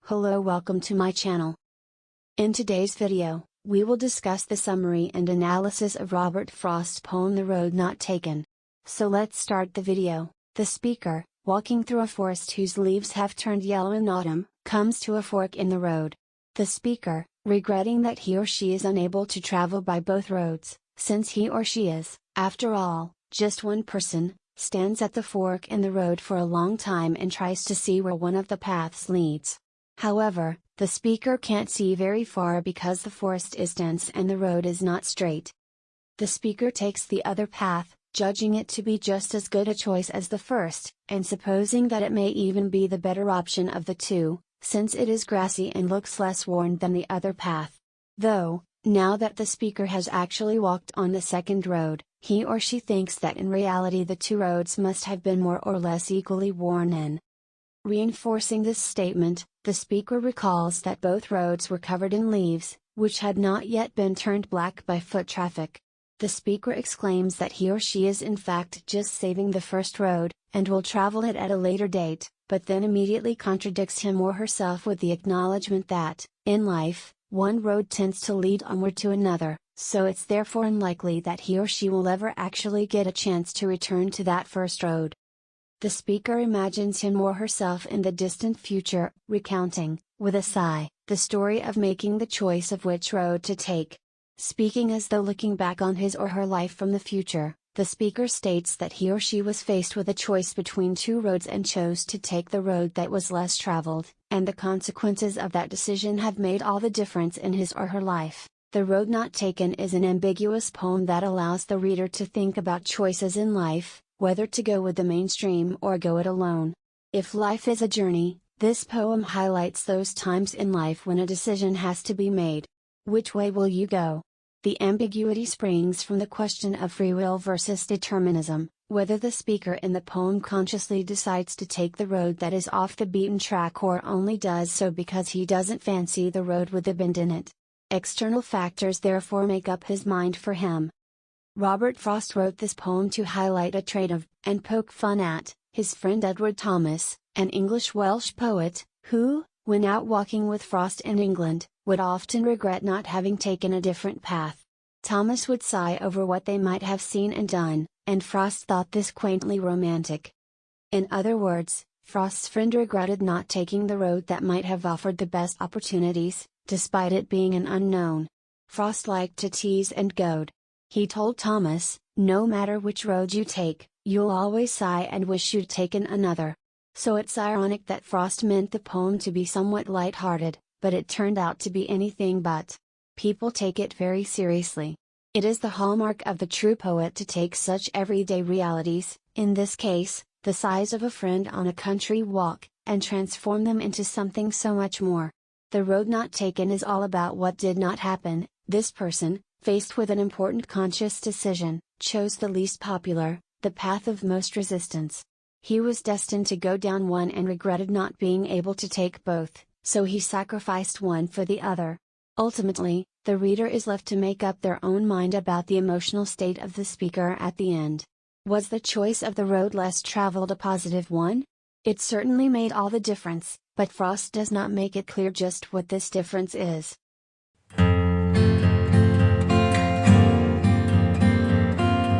Hello, welcome to my channel. In today's video, we will discuss the summary and analysis of Robert Frost's poem The Road Not Taken. So let's start the video. The speaker, walking through a forest whose leaves have turned yellow in autumn, comes to a fork in the road. The speaker, regretting that he or she is unable to travel by both roads, since he or she is, after all, just one person, stands at the fork in the road for a long time and tries to see where one of the paths leads. However, the speaker can't see very far because the forest is dense and the road is not straight. The speaker takes the other path, judging it to be just as good a choice as the first, and supposing that it may even be the better option of the two, since it is grassy and looks less worn than the other path. Though, now that the speaker has actually walked on the second road, he or she thinks that in reality the two roads must have been more or less equally worn in. Reinforcing this statement, the speaker recalls that both roads were covered in leaves, which had not yet been turned black by foot traffic. The speaker exclaims that he or she is in fact just saving the first road, and will travel it at a later date, but then immediately contradicts him or herself with the acknowledgement that, in life, one road tends to lead onward to another, so it's therefore unlikely that he or she will ever actually get a chance to return to that first road. The speaker imagines him or herself in the distant future, recounting, with a sigh, the story of making the choice of which road to take. Speaking as though looking back on his or her life from the future, the speaker states that he or she was faced with a choice between two roads and chose to take the road that was less traveled, and the consequences of that decision have made all the difference in his or her life. The Road Not Taken is an ambiguous poem that allows the reader to think about choices in life, whether to go with the mainstream or go it alone. If life is a journey, this poem highlights those times in life when a decision has to be made. Which way will you go? The ambiguity springs from the question of free will versus determinism, whether the speaker in the poem consciously decides to take the road that is off the beaten track or only does so because he doesn't fancy the road with a bend in it. External factors therefore make up his mind for him. Robert Frost wrote this poem to highlight a trait of, and poke fun at, his friend Edward Thomas, an English-Welsh poet, who, when out walking with Frost in England, would often regret not having taken a different path. Thomas would sigh over what they might have seen and done, and Frost thought this quaintly romantic. In other words, Frost's friend regretted not taking the road that might have offered the best opportunities, despite it being an unknown. Frost liked to tease and goad. He told Thomas, no matter which road you take, you'll always sigh and wish you'd taken another. So it's ironic that Frost meant the poem to be somewhat light-hearted, but it turned out to be anything but. People take it very seriously. It is the hallmark of the true poet to take such everyday realities, in this case, the sighs of a friend on a country walk, and transform them into something so much more. The Road Not Taken is all about what did not happen. This person, faced with an important conscious decision, chose the least popular, the path of most resistance. He was destined to go down one and regretted not being able to take both, so he sacrificed one for the other. Ultimately, the reader is left to make up their own mind about the emotional state of the speaker at the end. Was the choice of the road less traveled a positive one? It certainly made all the difference, but Frost does not make it clear just what this difference is.